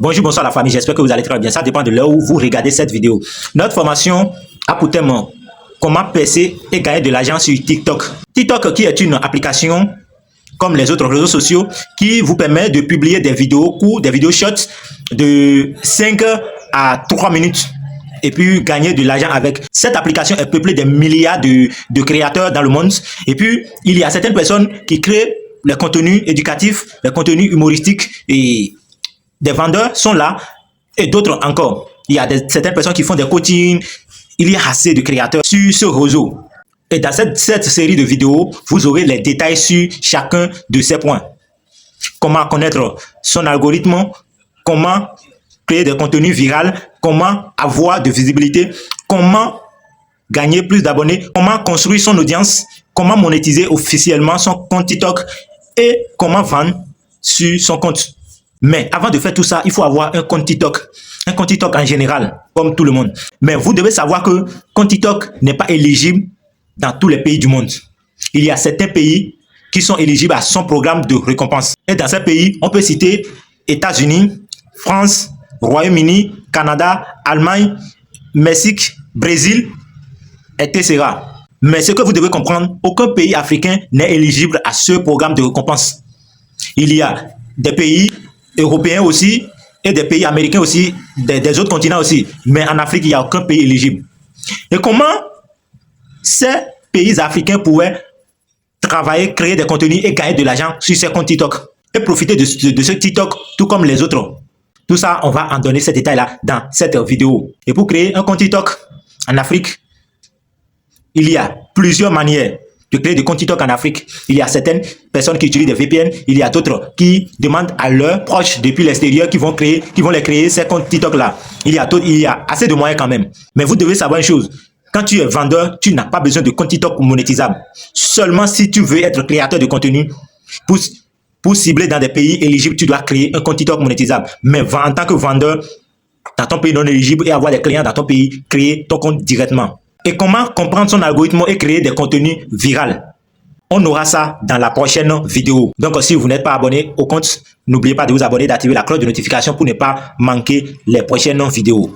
Bonjour, bonsoir la famille, j'espère que vous allez très bien. Ça dépend de l'heure où vous regardez cette vidéo. Notre formation a pour thème comment percer et gagner de l'argent sur TikTok. TikTok qui est une application comme les autres réseaux sociaux qui vous permet de publier des vidéos courtes, des vidéos shorts de 5 à 3 minutes et puis gagner de l'argent avec. Cette application est peuplée de milliards de créateurs dans le monde et puis il y a certaines personnes qui créent les contenus éducatifs, les contenus humoristiques et des vendeurs sont là et d'autres encore. Il y a certaines personnes qui font des coachings. Il y a assez de créateurs sur ce réseau. Et dans cette série de vidéos, vous aurez les détails sur chacun de ces points. Comment connaître son algorithme, comment créer des contenus viraux, comment avoir de visibilité, comment gagner plus d'abonnés, comment construire son audience, comment monétiser officiellement son compte TikTok et comment vendre sur son compte. Mais avant de faire tout ça, il faut avoir un compte TikTok en général, comme tout le monde. Mais vous devez savoir que compte TikTok n'est pas éligible dans tous les pays du monde. Il y a certains pays qui sont éligibles à son programme de récompense. Et dans ces pays, on peut citer États-Unis, France, Royaume-Uni, Canada, Allemagne, Mexique, Brésil, etc. Mais ce que vous devez comprendre, aucun pays africain n'est éligible à ce programme de récompense. Il y a des pays européens aussi et des pays américains aussi, des autres continents aussi. Mais en Afrique, il n'y a aucun pays éligible. Et comment ces pays africains pourraient travailler, créer des contenus et gagner de l'argent sur ces comptes TikTok et profiter de ce TikTok tout comme les autres? Tout ça, on va en donner ces détails-là dans cette vidéo. Et pour créer un compte TikTok en Afrique, il y a plusieurs manières de créer des comptes TikTok en Afrique. Il y a certaines personnes qui utilisent des VPN. Il y a d'autres qui demandent à leurs proches depuis l'extérieur qui vont les créer ces comptes TikTok là. Il y a assez de moyens quand même. Mais vous devez savoir une chose. Quand tu es vendeur, tu n'as pas besoin de compte TikTok monétisable. Seulement si tu veux être créateur de contenu, pour cibler dans des pays éligibles, tu dois créer un compte TikTok monétisable. Mais en tant que vendeur, dans ton pays non éligible et avoir des clients dans ton pays, créer ton compte directement. Et comment comprendre son algorithme et créer des contenus viraux? On aura ça dans la prochaine vidéo. Donc, si vous n'êtes pas abonné au compte, n'oubliez pas de vous abonner, d'activer la cloche de notification pour ne pas manquer les prochaines vidéos.